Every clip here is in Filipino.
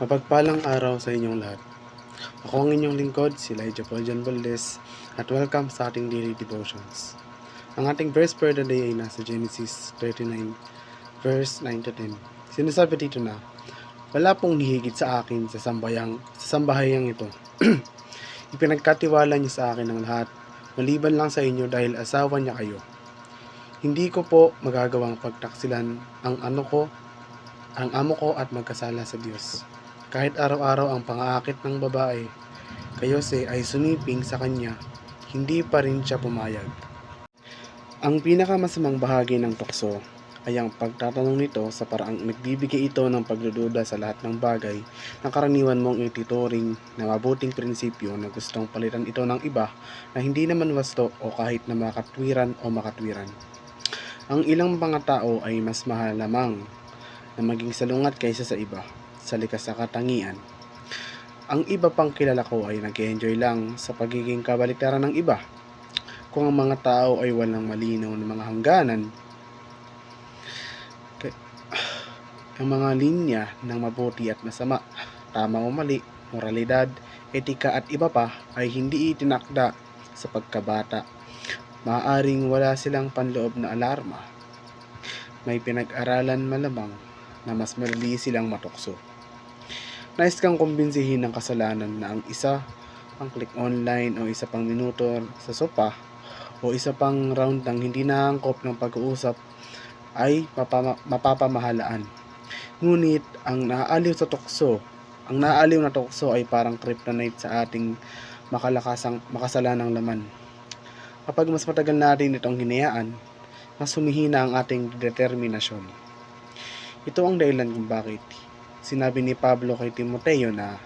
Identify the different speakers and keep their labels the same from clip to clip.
Speaker 1: Mapagpalang araw sa inyong lahat. Ako ang inyong lingkod, si Elijah Paul John Valdez, at welcome sa ating daily devotions. Ang ating verse for the day ay nasa Genesis 39, verse 9 to 10. Sinasabi dito na, wala pong hihigit sa akin sa sambahayang ito. Ipinagkatiwala niyo sa akin ang lahat, maliban lang sa inyo dahil asawa niya kayo. Hindi ko po magagawang pagtaksilan ang amo ko at magkasala sa Diyos. Kahit araw-araw ang pang-aakit ng babae, Kayose ay sumiping sa kanya, hindi pa rin siya pumayag. Ang pinakamasamang bahagi ng tukso ay ang pagtatanong nito sa paraang nagbibigay ito ng pagdududa sa lahat ng bagay na karaniwan mong itituring na mabuting prinsipyo na gustong palitan ito ng iba na hindi naman wasto o kahit na makatwiran o makatwiran. Ang ilang mga tao ay mas mahalamang na maging salungat kaysa sa iba, sa likas na katangian. Ang iba pang kilala ko ay nag-enjoy lang sa pagiging kabaliktaran ng iba. Kung ang mga tao ay walang malinaw na mga hangganan, ang mga linya ng mabuti at masama, tama o mali, moralidad, etika at iba pa ay hindi itinakda sa pagkabata. Maaaring wala silang panloob na alarma. May pinag-aralan malamang na mas madali silang matukso. Nais kang kumbinsihin ng kasalanan na ang isa pang click online o isa pang minuto sa sopa o isa pang round ng hindi naangkop ng pag-uusap ay mapapamahalaan. Ngunit ang naaaliw na tukso ay parang kryptonite sa ating makasalanang laman. Kapag mas matagal natin itong hinayaan, mas humihina ang ating determinasyon. Ito ang dahilan kung bakit sinabi ni Pablo kay Timoteo na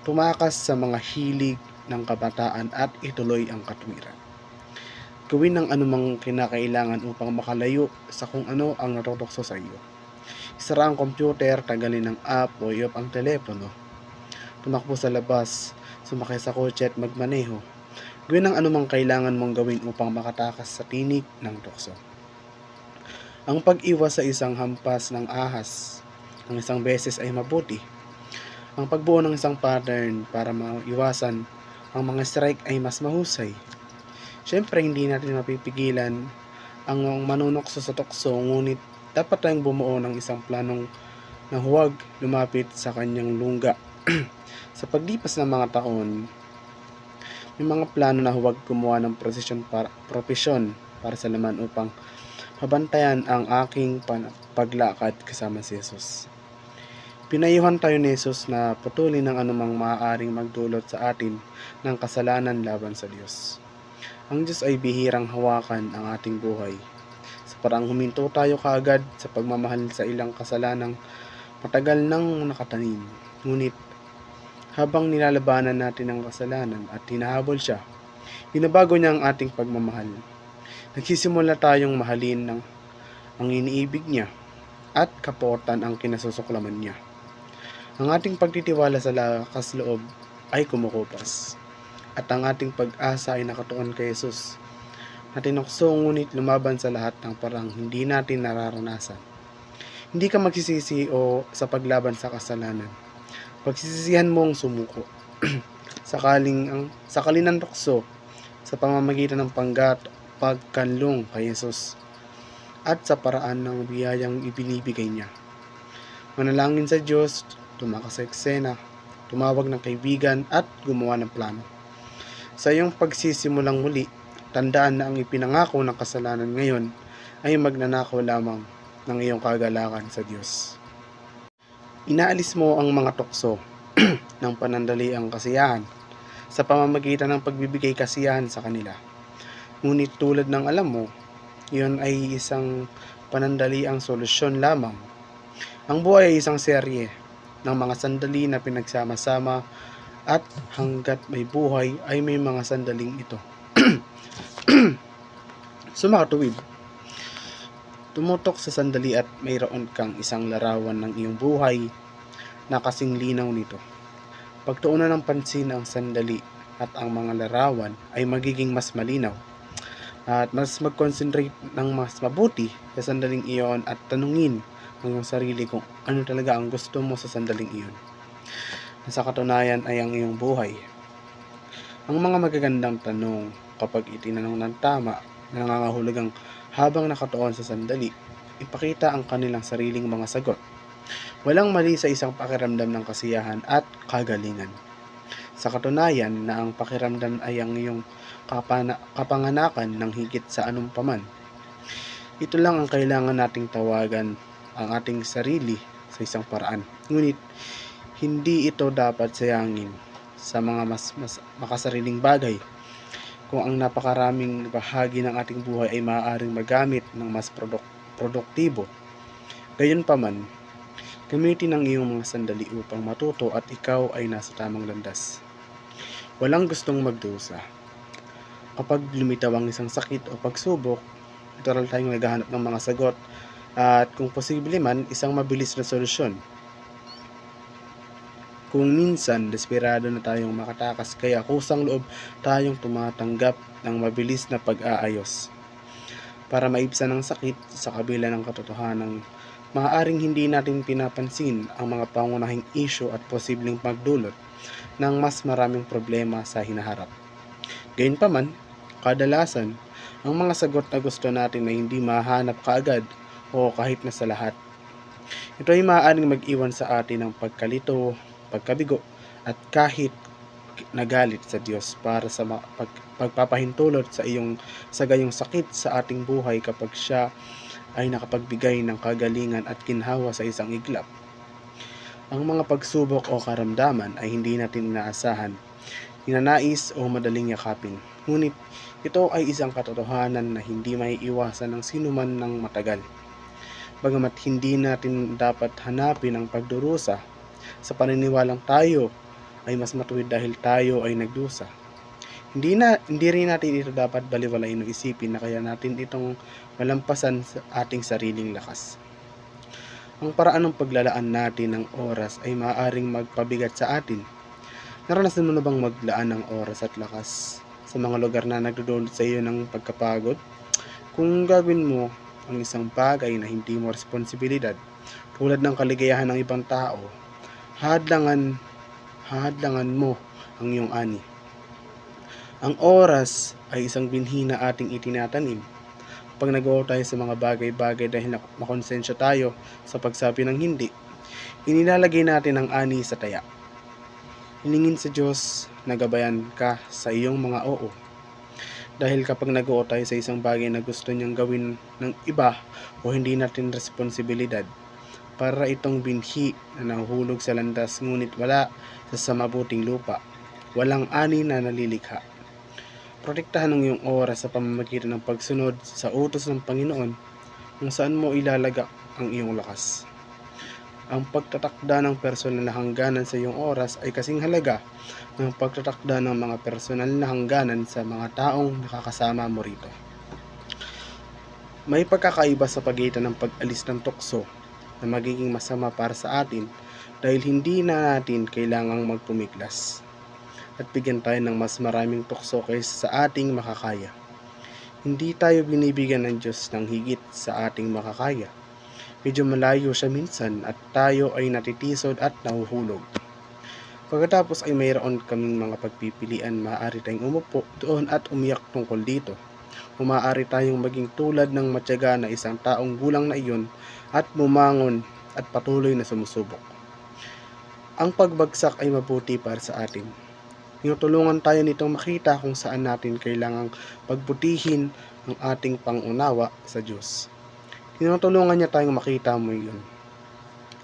Speaker 1: tumakas sa mga hilig ng kabataan at ituloy ang katwiran. Gawin ang anumang kinakailangan upang makalayo sa kung ano ang natutukso sa iyo. Isara ang computer, tagalin ang app o i-off ang telepono. Tumakbo sa labas, sumakay sa kotse at magmaneho. Gawin ang anumang kailangan mong gawin upang makatakas sa tinig ng tukso. Ang pag-iwas sa isang hampas ng ahas ng isang beses ay mabuti. Ang pagbuo ng isang pattern para maiwasan ang mga strike ay mas mahusay. Siyempre, hindi natin mapipigilan ang manunokso sa tukso, ngunit dapat tayong bumuo ng isang planong na huwag lumapit sa kanyang lungga. Sa paglipas ng mga taon, may mga plano na huwag gumawa ng propesyon para sa laman upang mabantayan ang aking paglakad kasama si Jesus. Pinayuhan tayo ni Jesus na putulin ng anumang maaaring magdulot sa atin ng kasalanan laban sa Diyos. Ang Diyos ay bihirang hawakan ang ating buhay. Sa parang huminto tayo kaagad sa pagmamahal sa ilang kasalanang matagal nang nakatanim. Ngunit habang nilalabanan natin ang kasalanan at hinahabol siya, binabago niya ang ating pagmamahal. Nagsisimula tayong mahalin ng ang iniibig niya at kapotan ang kinasusuklaman niya. Ang ating pagtitiwala sa lakas loob ay kumukupas at ang ating pag-asa ay nakatuon kay Jesus na tinukso ngunit lumaban sa lahat ng parang hindi natin nararanasan. Hindi ka magsisisi o sa paglaban sa kasalanan. Pagsisisihan mong sumuko. Sakaling ng tukso sa pamamagitan ng pagkanlong kay Jesus at sa paraan ng biyayang ibinibigay niya. Manalangin sa Diyos, tumakas sa eksena, tumawag ng kaibigan at gumawa ng plano. Sa iyong pagsisimulang muli, tandaan na ang ipinangako ng kasalanan ngayon ay magnanakaw lamang ng iyong kagalakan sa Diyos. Inaalis mo ang mga tukso ng panandaliang kasiyahan sa pamamagitan ng pagbibigay kasiyahan sa kanila. Ngunit tulad ng alam mo, iyon ay isang panandaliang solusyon lamang. Ang buhay ay isang serye ng mga sandali na pinagsama-sama at hanggat may buhay ay may mga sandaling ito. Sumakatuwid. Tumutok sa sandali at mayroon kang isang larawan ng iyong buhay na kasing linaw nito. Pagtuunan ng pansin ang sandali at ang mga larawan ay magiging mas malinaw at mas mag-concentrate ng mas mabuti sa sandaling iyon at tanungin ang iyong sarili kung ano talaga ang gusto mo sa sandaling iyon. na sa katunayan ay ang iyong buhay. Ang mga magagandang tanong kapag itinanong ng tama na nangangahulugang habang nakatuon sa sandali, ipakita ang kanilang sariling mga sagot. Walang mali sa isang pakiramdam ng kasiyahan at kagalingan. Sa katunayan na ang pakiramdam ay ang iyong kapanganakan ng higit sa anumpaman. Ito lang ang kailangan nating tawagan ang ating sarili sa isang paraan. Ngunit, hindi ito dapat sayangin sa mga mas makasariling bagay kung ang napakaraming bahagi ng ating buhay ay maaaring magamit ng mas produktibo. Gayunpaman, gamitin ang iyong mga sandali upang matuto at ikaw ay nasa tamang landas. Walang gustong magdusa. Kapag lumitaw ang isang sakit o pagsubok, literal tayong naghahanap ng mga sagot at kung posible man, isang mabilis na solusyon. Kung minsan, desperado na tayong makatakas kaya kusang loob tayong tumatanggap ng mabilis na pag-aayos. Para maibsan ang sakit sa kabila ng katotohanan, maaaring hindi natin pinapansin ang mga pangunahing issue at posibleng magdulot ng mas maraming problema sa hinaharap. Gayunpaman, kadalasan, ang mga sagot na gusto natin ay hindi mahanap kaagad o kahit na sa lahat. Ito ay maaaring mag-iwan sa atin ng pagkalito, pagkabigo, at kahit nagalit sa Diyos para sa pagpapahintulot sa gayong sakit sa ating buhay kapag siya ay nakapagbigay ng kagalingan at ginhawa sa isang iglap. Ang mga pagsubok o karamdaman ay hindi natin inaasahan, ninanais o madaling yakapin. Ngunit ito ay isang katotohanan na hindi maiiwasan ng sinuman ng matagal. Bagamat hindi natin dapat hanapin ang pagdurusa sa paniniwalang tayo ay mas matuwid dahil tayo ay nagdusa. Hindi rin natin ito dapat baliwalain o isipin na kaya natin itong malampasan sa ating sariling lakas. Ang paraan ng paglalaan natin ng oras ay maaaring magpabigat sa atin. Naranasan mo na bang maglaan ng oras at lakas sa mga lugar na nagdudulot sa iyo ng pagkapagod? Kung gagawin mo ang isang bagay na hindi mo responsibilidad, tulad ng kaligayahan ng ibang tao, hahadlangan mo ang iyong ani. Ang oras ay isang binhi na ating itinatanim. Pag nag-oo tayo sa mga bagay-bagay dahil makonsensya tayo sa pagsabi ng hindi, inilalagay natin ang ani sa taya. Hilingin sa Diyos na gabayan ka sa iyong mga oo. Dahil kapag nag-oo tayo sa isang bagay na gusto niyang gawin ng iba o hindi natin responsibilidad, para itong binhi na nahuhulog sa landas ngunit wala sa mabuting lupa, walang ani na nalilikha. Protektahan ang iyong oras sa pamamagitan ng pagsunod sa utos ng Panginoon kung saan mo ilalagak ang iyong lakas. Ang pagtatakda ng personal na hangganan sa iyong oras ay kasing halaga ng pagtatakda ng mga personal na hangganan sa mga taong nakakasama mo rito. May pagkakaiba sa pagitan ng pag-alis ng tukso na magiging masama para sa atin dahil hindi na natin kailangang magpumiglas at bigyan tayo ng mas maraming tukso kaysa sa ating makakaya. Hindi tayo binibigyan ng Diyos ng higit sa ating makakaya. Medyo malayo siya minsan at tayo ay natitisod at nahuhulog. Pagkatapos ay mayroon kaming mga pagpipilian, maaari tayong umupo doon at umiyak tungkol dito. O maaari tayong maging tulad ng matyaga na isang taong gulang na iyon at bumangon at patuloy na sumusubok. Ang pagbagsak ay mabuti para sa atin. Tinutulungan tayo nitong makita kung saan natin kailangang pagbutihin ang ating pangunawa sa Diyos. Tinutulungan niya tayong makita mo yun.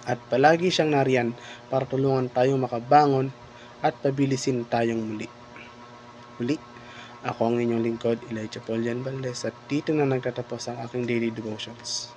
Speaker 1: At palagi siyang nariyan para tulungan tayong makabangon at pabilisin tayong muli. Ako ang inyong lingkod, Elijah Paulian Valdez, at dito na nagtatapos ang aking daily devotions.